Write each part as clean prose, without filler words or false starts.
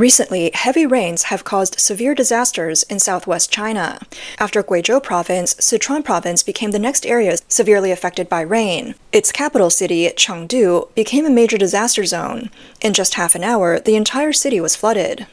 Recently, heavy rains have caused severe disasters in southwest China. After Guizhou province, Sichuan province became the next area severely affected by rain. Its capital city, Chengdu, became a major disaster zone. In just half an hour, the entire city was flooded.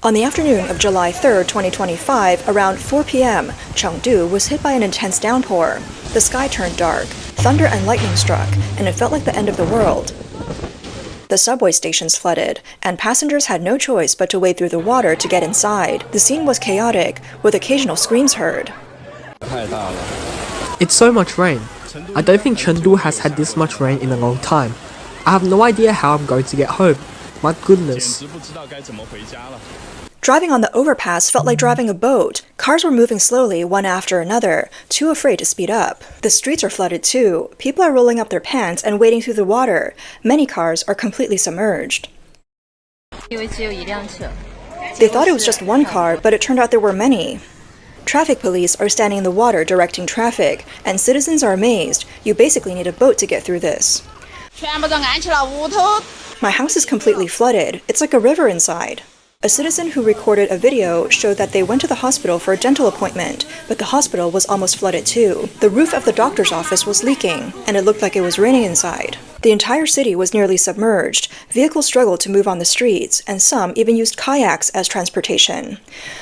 On the afternoon of July 3, 2025, around 4 p.m., Chengdu was hit by an intense downpour. The sky turned dark, thunder and lightning struck, and it felt like the end of the world. The subway stations flooded, and passengers had no choice but to wade through the water to get inside. The scene was chaotic, with occasional screams heard. It's so much rain. I don't think Chengdu has had this much rain in a long time. I have no idea how I'm going to get home. My goodness. Driving on the overpass felt like driving a boat. Cars were moving slowly, one after another, too afraid to speed up. The streets are flooded too. People are rolling up their pants and wading through the water. Many cars are completely submerged. They thought it was just one car, but it turned out there were many. Traffic police are standing in the water directing traffic, and citizens are amazed. You basically need a boat to get through this. My house is completely flooded. It's like a river inside. A citizen who recorded a video showed that they went to the hospital for a dental appointment, but the hospital was almost flooded too. The roof of the doctor's office was leaking, and it looked like it was raining inside. The entire city was nearly submerged. Vehicles struggled to move on the streets, and some even used kayaks as transportation.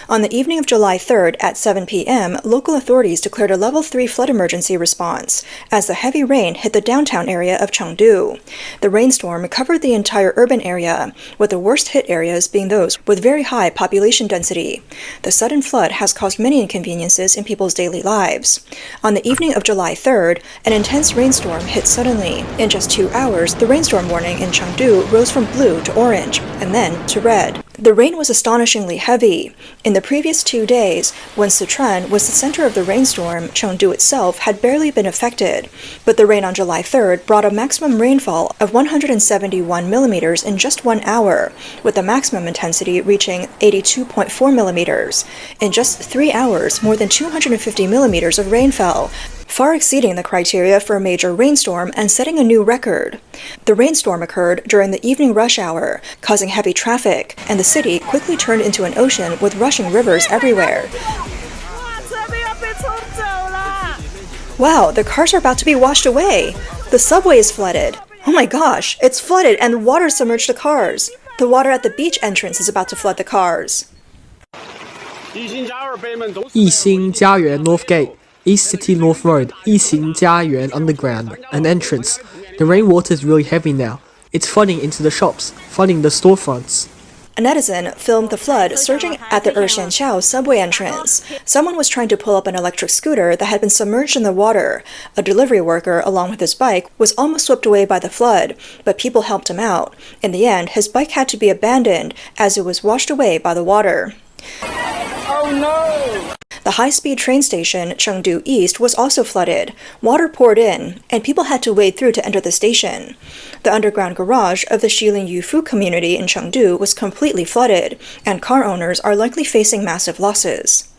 On the evening of July 3rd at 7 p.m., local authorities declared a level 3 flood emergency response as the heavy rain hit the downtown area of Chengdu. The rainstorm covered the entire urban area, with the worst hit areas being those with very high population density. The sudden flood has caused many inconveniences in people's daily lives. On the evening of July 3rd, an intense rainstorm hit suddenly. In just 2 hours, the rainstorm warning in Chengdu rose from blue to orange, and then to red. The rain was astonishingly heavy. In the previous 2 days, when Sichuan was the center of the rainstorm, Chengdu itself had barely been affected. But the rain on July 3rd brought a maximum rainfall of 171 millimeters in just 1 hour, with the maximum intensity reaching 82.4 millimeters. In just 3 hours, more than 250 millimeters of rain fell, far exceeding the criteria for a major rainstorm and setting a new record. The rainstorm occurred during the evening rush hour, causing heavy traffic, and the city quickly turned into an ocean with rushing rivers everywhere. Wow, the cars are about to be washed away! The subway is flooded! Oh my gosh, it's flooded and the water submerged the cars! The water at the beach entrance is about to flood the cars. Yixing Jiayuan North Gate, East City North Road, Yixing Jiayuan Underground, an entrance. The rainwater is really heavy now. It's flooding into the shops, flooding the storefronts. A netizen filmed the flood surging at the Torrential subway entrance. Someone was trying to pull up an electric scooter that had been submerged in the water. A delivery worker, along with his bike, was almost swept away by the flood, but people helped him out. In the end, his bike had to be abandoned as it was washed away by the water. Oh no! The high-speed train station, Chengdu East, was also flooded. Water poured in, and people had to wade through to enter the station. The underground garage of the Shilin Yufu community in Chengdu was completely flooded, and car owners are likely facing massive losses.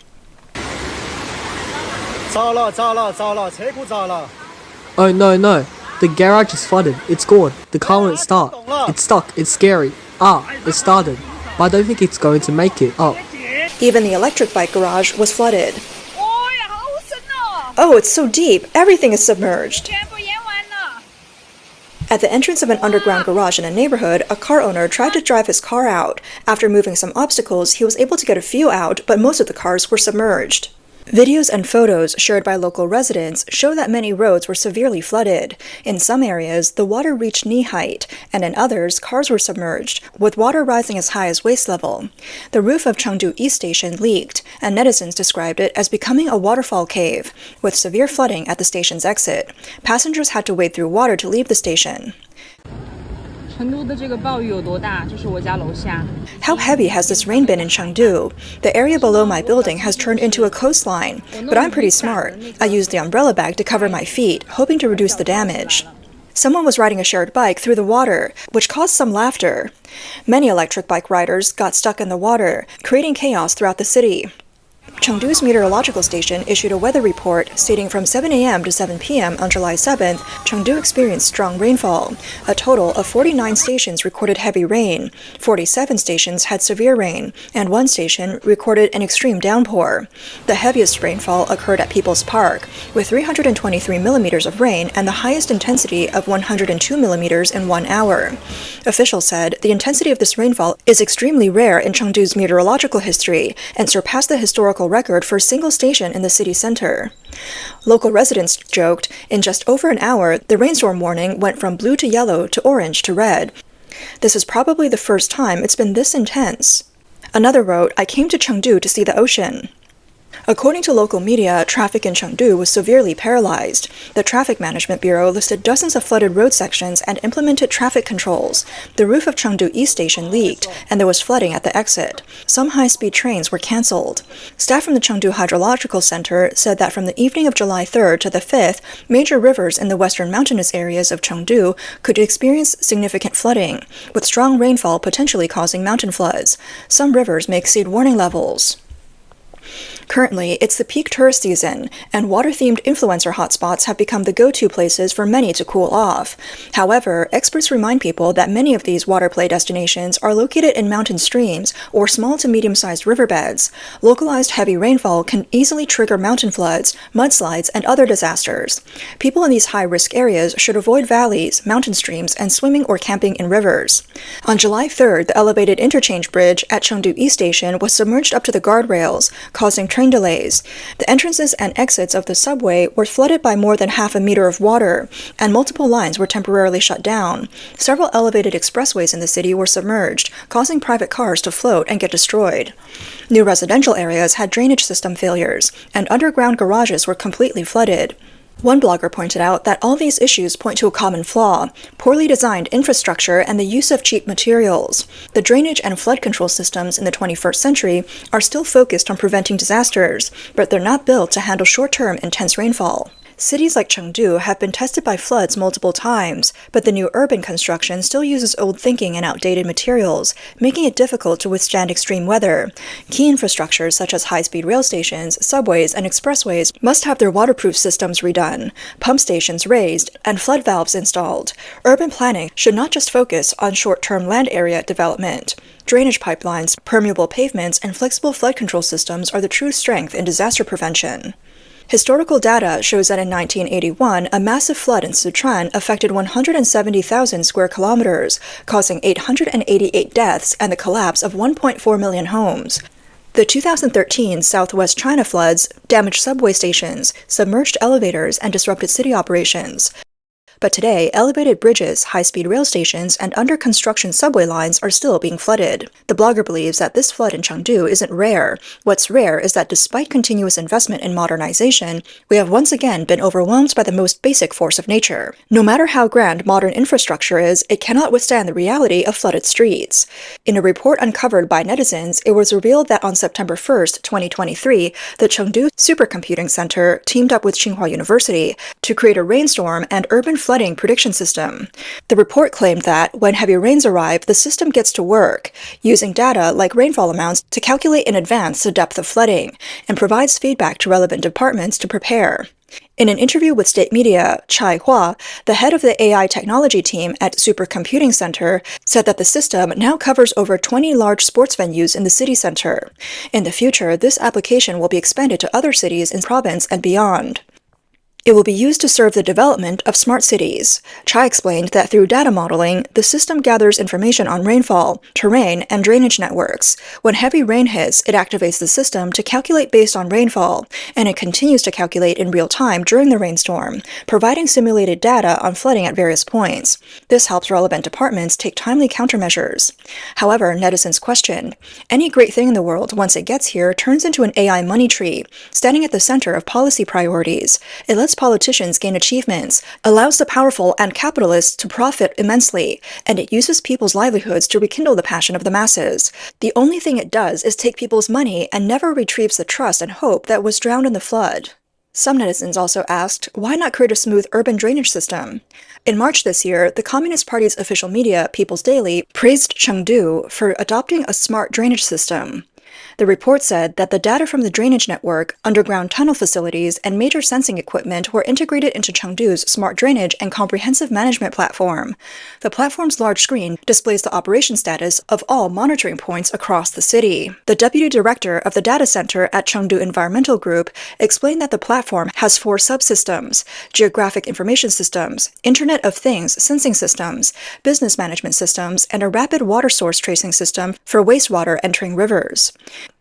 Oh no, the garage is flooded. It's gone. The car won't start. It's stuck. It's scary. It started. But I don't think it's going to make it up. Even the electric bike garage was flooded. Oh, it's so deep. Everything is submerged. At the entrance of an underground garage in a neighborhood, a car owner tried to drive his car out. After moving some obstacles, he was able to get a few out, but most of the cars were submerged. Videos and photos shared by local residents show that many roads were severely flooded. In some areas, the water reached knee height, and in others, cars were submerged, with water rising as high as waist level. The roof of Chengdu East Station leaked, and netizens described it as becoming a waterfall cave, with severe flooding at the station's exit. Passengers had to wade through water to leave the station. How heavy has this rain been in Chengdu? The area below my building has turned into a coastline, but I'm pretty smart. I used the umbrella bag to cover my feet, hoping to reduce the damage. Someone was riding a shared bike through the water, which caused some laughter. Many electric bike riders got stuck in the water, creating chaos throughout the city. Chengdu's meteorological station issued a weather report stating from 7 a.m. to 7 p.m. on July 7th, Chengdu experienced strong rainfall. A total of 49 stations recorded heavy rain, 47 stations had severe rain, and 1 station recorded an extreme downpour. The heaviest rainfall occurred at People's Park, with 323 millimeters of rain and the highest intensity of 102 millimeters in 1 hour. Officials said the intensity of this rainfall is extremely rare in Chengdu's meteorological history and surpassed the historical record for a single station in the city center. Local residents joked, in just over an hour, the rainstorm warning went from blue to yellow to orange to red. This is probably the first time it's been this intense. Another wrote, I came to Chengdu to see the ocean. According to local media, traffic in Chengdu was severely paralyzed. The Traffic Management Bureau listed dozens of flooded road sections and implemented traffic controls. The roof of Chengdu East Station leaked, and there was flooding at the exit. Some high-speed trains were cancelled. Staff from the Chengdu Hydrological Center said that from the evening of July 3rd to the 5th, major rivers in the western mountainous areas of Chengdu could experience significant flooding, with strong rainfall potentially causing mountain floods. Some rivers may exceed warning levels. Currently, it's the peak tourist season, and water-themed influencer hotspots have become the go-to places for many to cool off. However, experts remind people that many of these water play destinations are located in mountain streams or small to medium-sized riverbeds. Localized heavy rainfall can easily trigger mountain floods, mudslides, and other disasters. People in these high-risk areas should avoid valleys, mountain streams, and swimming or camping in rivers. On July 3rd, the elevated interchange bridge at Chengdu East Station was submerged up to the guardrails, causing train delays. The entrances and exits of the subway were flooded by more than half a meter of water, and multiple lines were temporarily shut down. Several elevated expressways in the city were submerged, causing private cars to float and get destroyed. New residential areas had drainage system failures, and underground garages were completely flooded. One blogger pointed out that all these issues point to a common flaw: poorly designed infrastructure and the use of cheap materials. The drainage and flood control systems in the 21st century are still focused on preventing disasters, but they're not built to handle short-term intense rainfall. Cities like Chengdu have been tested by floods multiple times, but the new urban construction still uses old thinking and outdated materials, making it difficult to withstand extreme weather. Key infrastructures such as high-speed rail stations, subways, and expressways must have their waterproof systems redone, pump stations raised, and flood valves installed. Urban planning should not just focus on short-term land area development. Drainage pipelines, permeable pavements, and flexible flood control systems are the true strength in disaster prevention. Historical data shows that in 1981, a massive flood in Sichuan affected 170,000 square kilometers, causing 888 deaths and the collapse of 1.4 million homes. The 2013 Southwest China floods damaged subway stations, submerged elevators, and disrupted city operations. But today, elevated bridges, high-speed rail stations, and under-construction subway lines are still being flooded. The blogger believes that this flood in Chengdu isn't rare. What's rare is that despite continuous investment in modernization, we have once again been overwhelmed by the most basic force of nature. No matter how grand modern infrastructure is, it cannot withstand the reality of flooded streets. In a report uncovered by netizens, it was revealed that on September 1st, 2023, the Chengdu Supercomputing Center teamed up with Tsinghua University to create a rainstorm and urban flooding prediction system. The report claimed that when heavy rains arrive, the system gets to work, using data like rainfall amounts to calculate in advance the depth of flooding, and provides feedback to relevant departments to prepare. In an interview with state media, Chai Hua, the head of the AI technology team at Supercomputing Center, said that the system now covers over 20 large sports venues in the city center. In the future, this application will be expanded to other cities in the province and beyond. It will be used to serve the development of smart cities. Chai explained that through data modeling, the system gathers information on rainfall, terrain, and drainage networks. When heavy rain hits, it activates the system to calculate based on rainfall, and it continues to calculate in real time during the rainstorm, providing simulated data on flooding at various points. This helps relevant departments take timely countermeasures. However, netizens questioned, any great thing in the world, once it gets here, turns into an AI money tree, standing at the center of policy priorities. It lets politicians gain achievements, allows the powerful and capitalists to profit immensely, and it uses people's livelihoods to rekindle the passion of the masses. The only thing it does is take people's money and never retrieves the trust and hope that was drowned in the flood. Some netizens also asked, why not create a smooth urban drainage system? In March this year, the Communist Party's official media, People's Daily, praised Chengdu for adopting a smart drainage system. The report said that the data from the drainage network, underground tunnel facilities, and major sensing equipment were integrated into Chengdu's smart drainage and comprehensive management platform. The platform's large screen displays the operation status of all monitoring points across the city. The deputy director of the data center at Chengdu Environmental Group explained that the platform has 4 subsystems: geographic information systems, Internet of Things sensing systems, business management systems, and a rapid water source tracing system for wastewater entering rivers.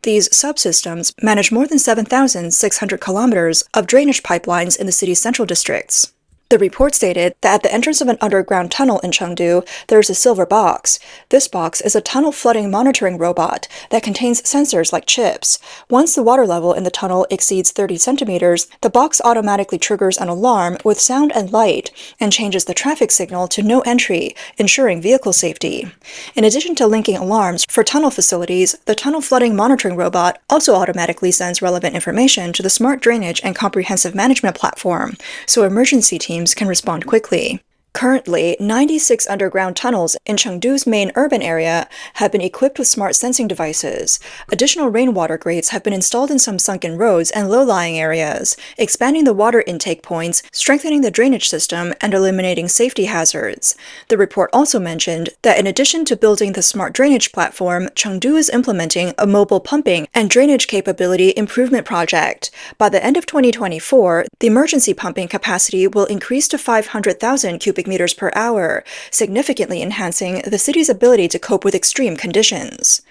These subsystems manage more than 7,600 kilometers of drainage pipelines in the city's central districts. The report stated that at the entrance of an underground tunnel in Chengdu, there is a silver box. This box is a tunnel flooding monitoring robot that contains sensors like chips. Once the water level in the tunnel exceeds 30 centimeters, the box automatically triggers an alarm with sound and light and changes the traffic signal to no entry, ensuring vehicle safety. In addition to linking alarms for tunnel facilities, the tunnel flooding monitoring robot also automatically sends relevant information to the smart drainage and comprehensive management platform, so emergency teams can respond quickly. Currently, 96 underground tunnels in Chengdu's main urban area have been equipped with smart sensing devices. Additional rainwater grates have been installed in some sunken roads and low-lying areas, expanding the water intake points, strengthening the drainage system, and eliminating safety hazards. The report also mentioned that in addition to building the smart drainage platform, Chengdu is implementing a mobile pumping and drainage capability improvement project. By the end of 2024, the emergency pumping capacity will increase to 500,000 cubic meters per hour, significantly enhancing the city's ability to cope with extreme conditions.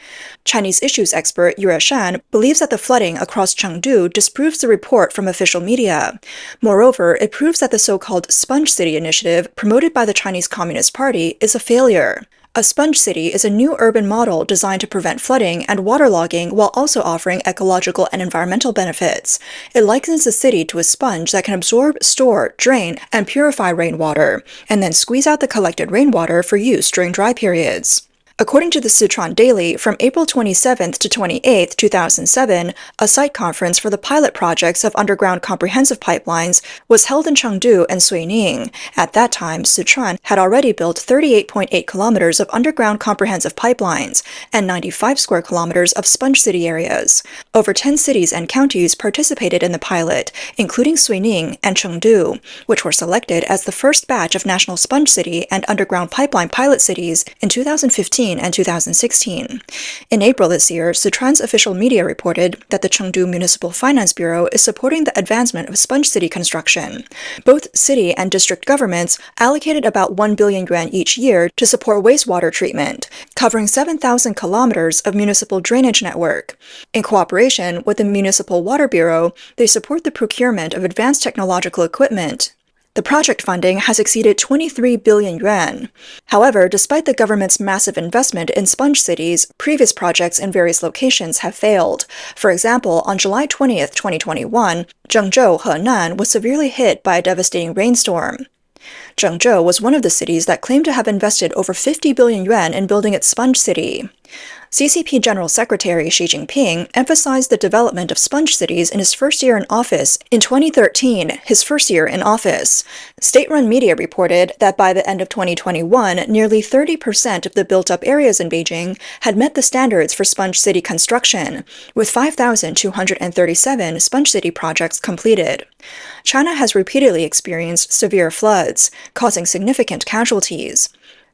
Chinese issues expert Yue Shan believes that the flooding across Chengdu disproves the report from official media. Moreover, it proves that the so-called Sponge City initiative promoted by the Chinese Communist Party is a failure. A sponge city is a new urban model designed to prevent flooding and waterlogging while also offering ecological and environmental benefits. It likens the city to a sponge that can absorb, store, drain, and purify rainwater, and then squeeze out the collected rainwater for use during dry periods. According to the Sichuan Daily, from April 27th to 28th, 2007, a site conference for the pilot projects of underground comprehensive pipelines was held in Chengdu and Suining. At that time, Sichuan had already built 38.8 kilometers of underground comprehensive pipelines and 95 square kilometers of sponge city areas. Over 10 cities and counties participated in the pilot, including Suining and Chengdu, which were selected as the first batch of national sponge city and underground pipeline pilot cities in 2015 and 2016. In April this year, Sichuan's official media reported that the Chengdu Municipal Finance Bureau is supporting the advancement of sponge city construction. Both city and district governments allocated about 1 billion yuan each year to support wastewater treatment, covering 7,000 kilometers of municipal drainage network. In cooperation with the Municipal Water Bureau, they support the procurement of advanced technological equipment. The project funding has exceeded 23 billion yuan. However, despite the government's massive investment in sponge cities, previous projects in various locations have failed. For example, on July 20th, 2021, Guizhou, Henan was severely hit by a devastating rainstorm. Chengdu was one of the cities that claimed to have invested over 50 billion yuan in building its sponge city. CCP General Secretary Xi Jinping emphasized the development of sponge cities in his first year in office in 2013, his first year in office. State-run media reported that by the end of 2021, nearly 30% of the built-up areas in Beijing had met the standards for sponge city construction, with 5,237 sponge city projects completed. China has repeatedly experienced severe floods, causing significant casualties.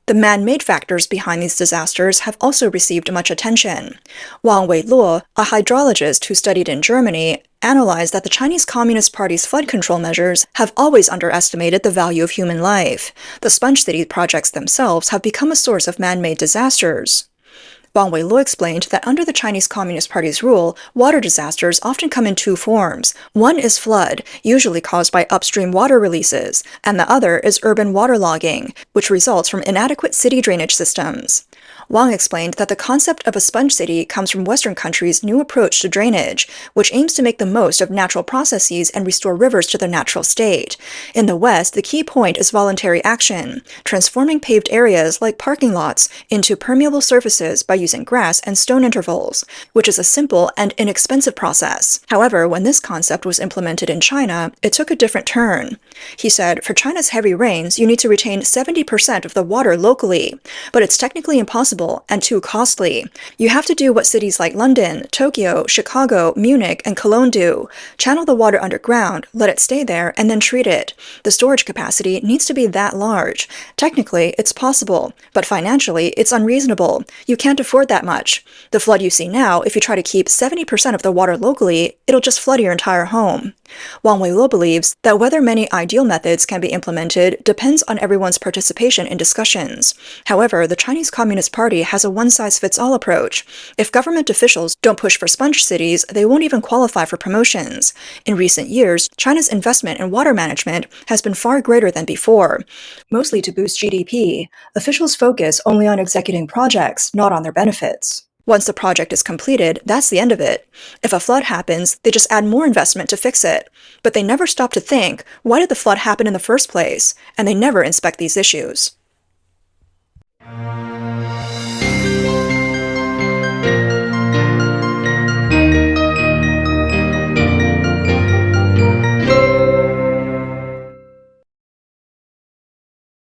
The man-made factors behind these disasters have also received much attention. Wang Weiluo, a hydrologist who studied in Germany, analyzed that the Chinese Communist Party's flood control measures have always underestimated the value of human life. The sponge city projects themselves have become a source of man-made disasters. Wang Weiluo explained that under the Chinese Communist Party's rule, water disasters often come in 2 forms. One is flood, usually caused by upstream water releases, and the other is urban waterlogging, which results from inadequate city drainage systems. Wang explained that the concept of a sponge city comes from Western countries' new approach to drainage, which aims to make the most of natural processes and restore rivers to their natural state. In the West, the key point is voluntary action, transforming paved areas like parking lots into permeable surfaces by using grass and stone intervals, which is a simple and inexpensive process. However, when this concept was implemented in China, it took a different turn. He said, for China's heavy rains, you need to retain 70% of the water locally, but it's technically impossible impossible and too costly. You have to do what cities like London, Tokyo, Chicago, Munich, and Cologne do. Channel the water underground, let it stay there, and then treat it. The storage capacity needs to be that large. Technically, it's possible, but financially, it's unreasonable. You can't afford that much. The flood you see now, if you try to keep 70% of the water locally, it'll just flood your entire home. Wang Weiluo believes that whether many ideal methods can be implemented depends on everyone's participation in discussions. However, the Chinese Communist Party has a one-size-fits-all approach. If government officials don't push for sponge cities, they won't even qualify for promotions. In recent years, China's investment in water management has been far greater than before. Mostly to boost GDP, officials focus only on executing projects, not on their benefits. Once the project is completed, that's the end of it. If a flood happens, they just add more investment to fix it. But they never stop to think, why did the flood happen in the first place? And they never inspect these issues.